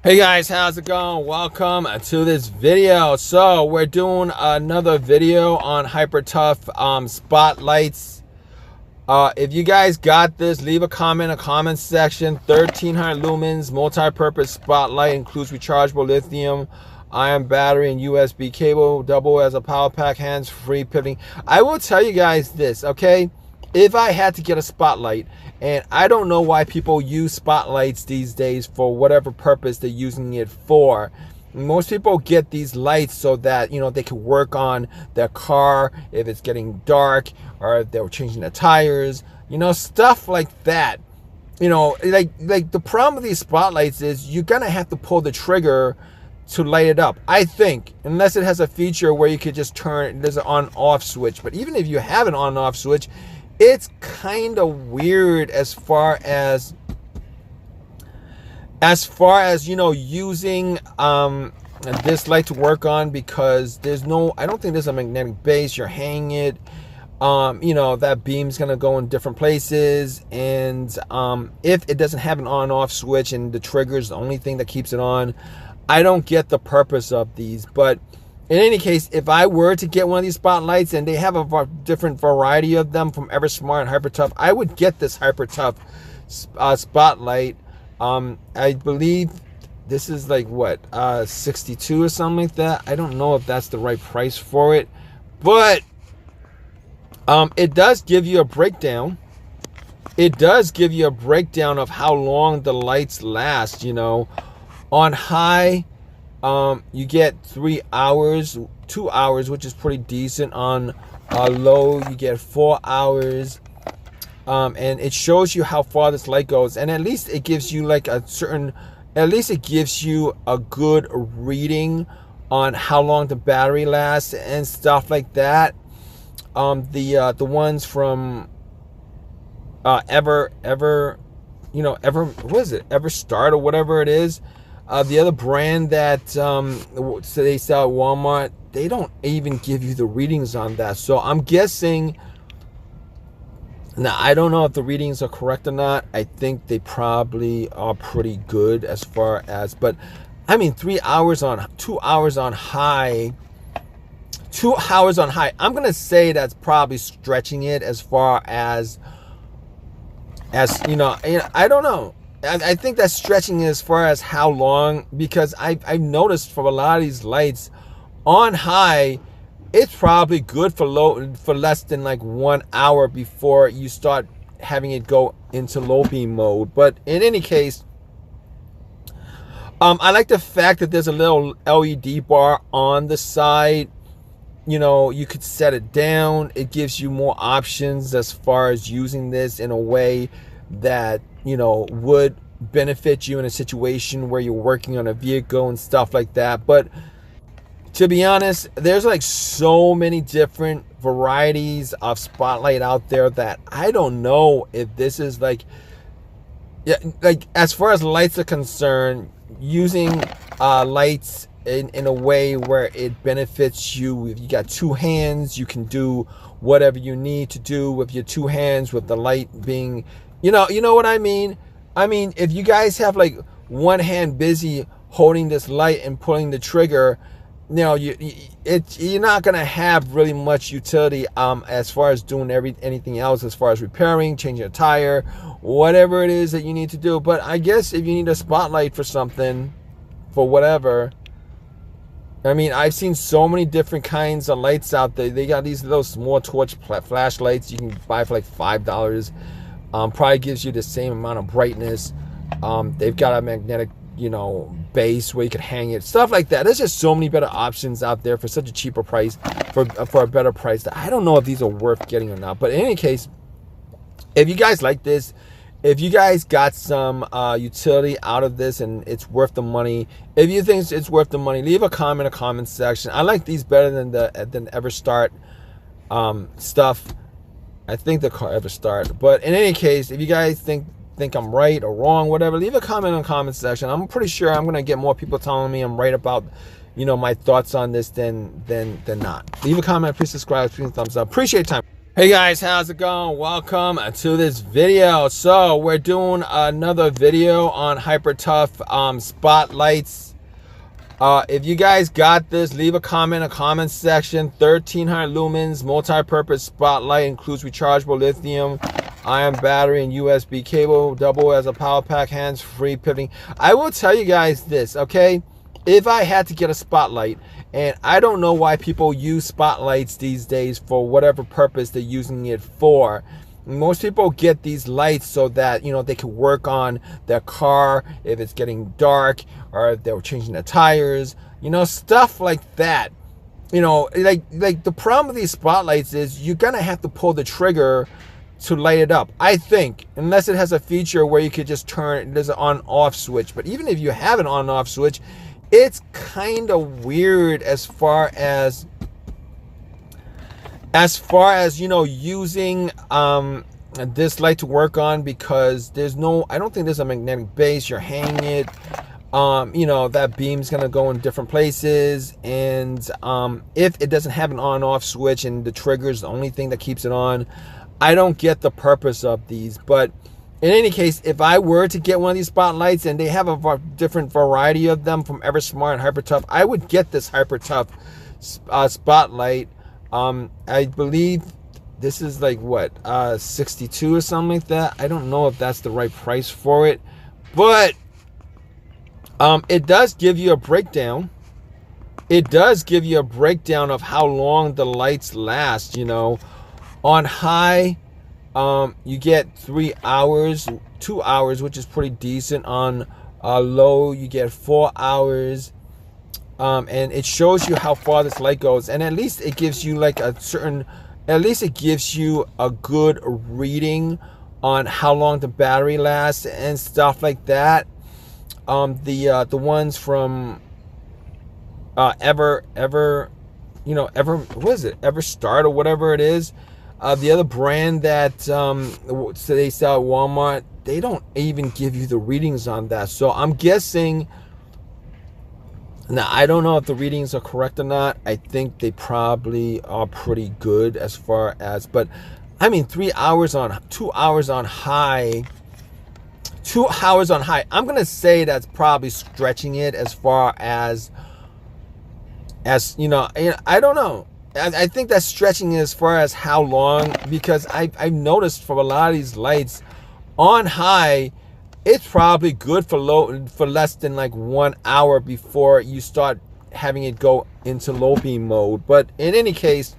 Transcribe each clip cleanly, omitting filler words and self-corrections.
Hey guys, how's it going? Welcome to this video. So we're doing another video on hyper tough spotlights. If you guys got this, leave a comment in the comment section. 1300 lumens multi-purpose spotlight, includes rechargeable lithium-ion battery and USB cable, double as a power pack, hands-free pivoting. I will tell you guys this, okay? If I had to get a spotlight, and I don't know why people use spotlights these days for whatever purpose they're using it for. Most people get these lights so that, you know, they can work on their car if it's getting dark, or if they're changing the tires, you know, stuff like that. You know, like the problem with these spotlights is you're gonna have to pull the trigger to light it up, I think, unless it has a feature where you could just turn, there's an on-off switch. But even if you have an on-off switch, it's kind of weird as far as you know, using this light to work on, because there's no, I don't think there's a magnetic base. You're hanging it, you know, that beam's gonna go in different places, and if it doesn't have an on-off switch and the trigger is the only thing that keeps it on, I don't get the purpose of these. But in any case, if I were to get one of these spotlights, and they have a different variety of them from Eversmart and Hyper Tough, I would get this Hyper Tough spotlight. I believe this is like what, 62 or something like that. I don't know if that's the right price for it, but it does give you a breakdown. It does give you a breakdown of how long the lights last. You know, on high, you get 3 hours, 2 hours, which is pretty decent. On low, you get 4 hours, and it shows you how far this light goes, and at least it gives you like a certain, at least it gives you a good reading on how long the battery lasts and stuff like that. The ones from Everstart or whatever it is. The other brand that they sell at Walmart, they don't even give you the readings on that. So I'm guessing, now I don't know if the readings are correct or not. I think they probably are pretty good as far as, but I mean 2 hours on high. 2 hours on high. I'm gonna say that's probably stretching it as far as you know, I don't know. I think that's stretching as far as how long, because I've noticed for a lot of these lights on high, it's probably good for less than like 1 hour before you start having it go into low beam mode. But in any case, I like the fact that there's a little LED bar on the side. You know, you could set it down. It gives you more options as far as using this in a way that, you know, would benefit you in a situation where you're working on a vehicle and stuff like that. But to be honest, there's like so many different varieties of spotlight out there that I don't know if this is like, yeah, like as far as lights are concerned, using lights in a way where it benefits you. If you got two hands, you can do whatever you need to do with your two hands, with the light being, you know what I mean? I mean, if you guys have like one hand busy holding this light and pulling the trigger, you know, you're not gonna have really much utility as far as doing anything else, as far as repairing, changing a tire, whatever it is that you need to do. But I guess if you need a spotlight for something, for whatever, I mean, I've seen so many different kinds of lights out there. They got these little small torch flashlights you can buy for like $5. Probably gives you the same amount of brightness. They've got a magnetic, you know, base where you can hang it, stuff like that. There's just so many better options out there for such a cheaper price, for a better price, that I don't know if these are worth getting or not. But in any case, if you guys like this, if you guys got some utility out of this and it's worth the money, if you think it's worth the money, leave a comment in the comment section. I like these better than Everstart stuff. I think the car Everstart. But in any case, if you guys think I'm right or wrong, whatever, leave a comment in the comment section. I'm pretty sure I'm gonna get more people telling me I'm right about, you know, my thoughts on this than not. Leave a comment, please subscribe, please thumbs up. Appreciate your time. Hey guys, how's it going? Welcome to this video. So we're doing another video on hyper tough spotlights. If you guys got this, leave a comment in the comment section. 1300 lumens multi-purpose spotlight, includes rechargeable lithium-ion battery and USB cable, double as a power pack, hands-free pivoting. I will tell you guys this, okay? If I had to get a spotlight, and I don't know why people use spotlights these days for whatever purpose they're using it for. Most people get these lights so that, you know, they can work on their car if it's getting dark, or if they're changing the tires, you know, stuff like that. You know, like the problem with these spotlights is you're gonna have to pull the trigger to light it up, I think, unless it has a feature where you could just turn, there's an on-off switch. But even if you have an on-off switch, it's kind of weird as far as you know, using this light to work on, because there's no, I don't think there's a magnetic base. You're hanging it, you know, that beam's gonna go in different places, and if it doesn't have an on-off switch and the trigger is the only thing that keeps it on, I don't get the purpose of these. But in any case, if I were to get one of these spotlights, and they have a different variety of them from Eversmart and Hyper Tough, I would get this Hyper Tough spotlight. I believe this is like what, 62 or something like that. I don't know if that's the right price for it, but it does give you a breakdown. It does give you a breakdown of how long the lights last. You know, on high, you get 3 hours, 2 hours, which is pretty decent. On low, you get 4 hours, and it shows you how far this light goes, and at least it gives you like a certain, at least it gives you a good reading on how long the battery lasts and stuff like that. The ones from you know, what is it, Everstart or whatever it is, the other brand that they sell at Walmart, they don't even give you the readings on that. So I'm guessing, now I don't know if the readings are correct or not. I think they probably are pretty good as far as, but I mean, 2 hours on high. 2 hours on high. I'm gonna say that's probably stretching it as far as you know, I don't know. I think that's stretching it as far as how long, because I've noticed for a lot of these lights on high, it's probably good for less than like 1 hour before you start having it go into low beam mode. But in any case,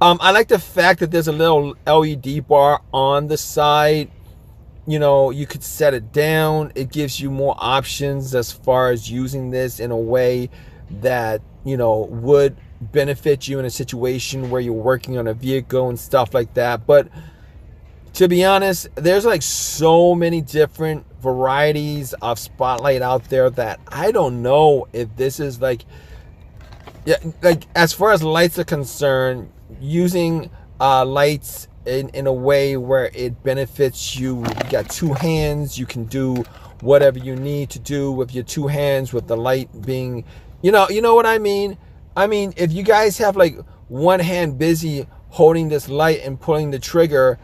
I like the fact that there's a little LED bar on the side. You know, you could set it down. It gives you more options as far as using this in a way that, you know, would benefit you in a situation where you're working on a vehicle and stuff like that. But to be honest, there's like so many different varieties of spotlight out there that I don't know if this is like, yeah, like as far as lights are concerned, using lights in a way where it benefits you. You got two hands, you can do whatever you need to do with your two hands, with the light being, you know what I mean? I mean, if you guys have like one hand busy holding this light and pulling the trigger,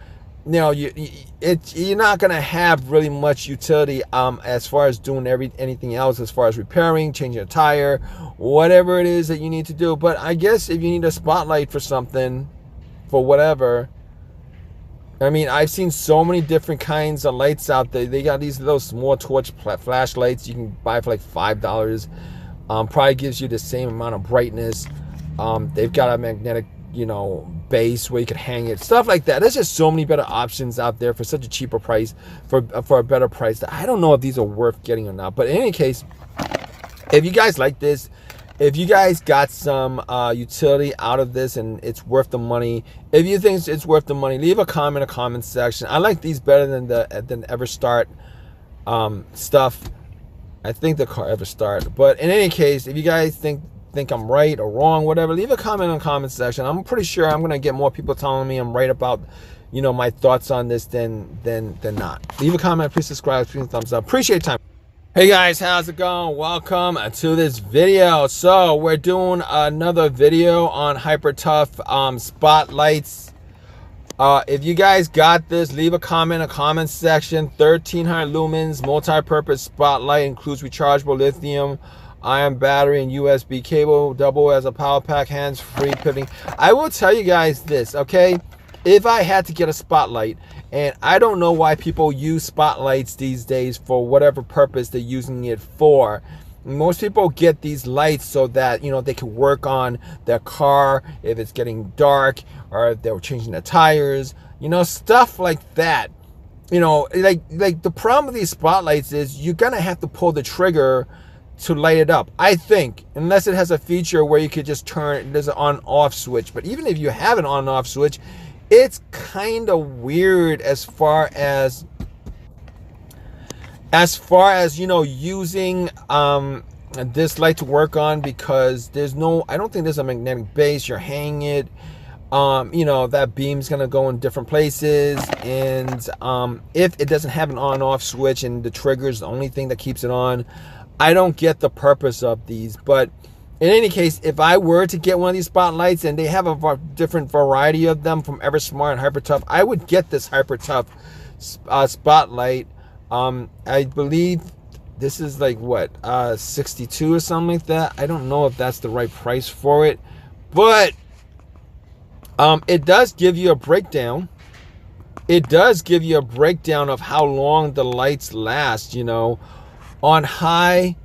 you know, you're not gonna have really much utility as far as doing anything else, as far as repairing, changing a tire, whatever it is that you need to do. But I guess if you need a spotlight for something, for whatever, I mean, I've seen so many different kinds of lights out there. They got these little small torch flashlights you can buy for like $5. Probably gives you the same amount of brightness. They've got a magnetic, you know, base where you can hang it, stuff like that. There's just so many better options out there for such a cheaper price, for a better price, that I don't know if these are worth getting or not. But in any case, if you guys like this, if you guys got some utility out of this and it's worth the money, if you think it's worth the money, leave a comment in the comment section. I like these better than Everstart stuff. I think the car Everstart. But in any case, if you guys think I'm right or wrong, whatever, leave a comment in the comment section. I'm pretty sure I'm gonna get more people telling me I'm right about, you know, my thoughts on this than not. Leave a comment, please subscribe, please thumbs up. Appreciate your time. Hey guys, how's it going? Welcome to this video. So we're doing another video on hyper tough spotlights. If you guys got this, leave a comment in the comment section. 1300 lumens multi-purpose spotlight, includes rechargeable lithium-ion battery and USB cable, double as a power pack, hands-free pivoting. I will tell you guys this, okay? If I had to get a spotlight, and I don't know why people use spotlights these days for whatever purpose they're using it for. Most people get these lights so that, you know, they can work on their car if it's getting dark, or if they're changing the tires, you know, stuff like that. You know, like the problem with these spotlights is you're gonna have to pull the trigger to light it up, I think, unless it has a feature where you could just turn, there's an on-off switch. But even if you have an on-off switch, it's kind of weird as far as you know, using this light to work on, because there's no, I don't think there's a magnetic base. You're hanging it, you know, that beam's gonna go in different places, and if it doesn't have an on-off switch and the trigger is the only thing that keeps it on, I don't get the purpose of these. But in any case, if I were to get one of these spotlights, and they have a different variety of them from Eversmart and HyperTough, I would get this HyperTough spotlight. I believe this is like what, 62 or something like that. I don't know if that's the right price for it, but it does give you a breakdown. It does give you a breakdown of how long the lights last. You know, on high,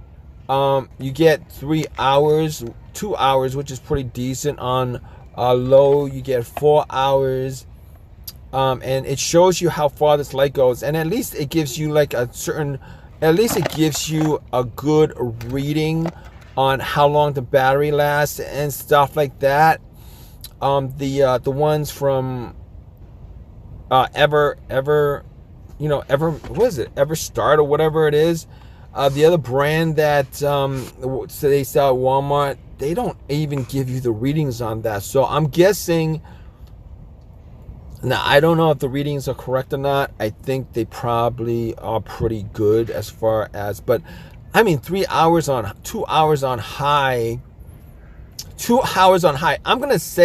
you get 3 hours, 2 hours, which is pretty decent. On low, you get 4 hours, and it shows you how far this light goes, and at least it gives you like a certain, at least it gives you a good reading on how long the battery lasts and stuff like that. The ones from Ever, you know, what is it, Everstart or whatever it is, the other brand that they sell at Walmart, they don't even give you the readings on that. So I'm guessing, now I don't know if the readings are correct or not. I think they probably are pretty good as far as, but I mean, 3 hours on, 2 hours on high, 2 hours on high. I'm gonna say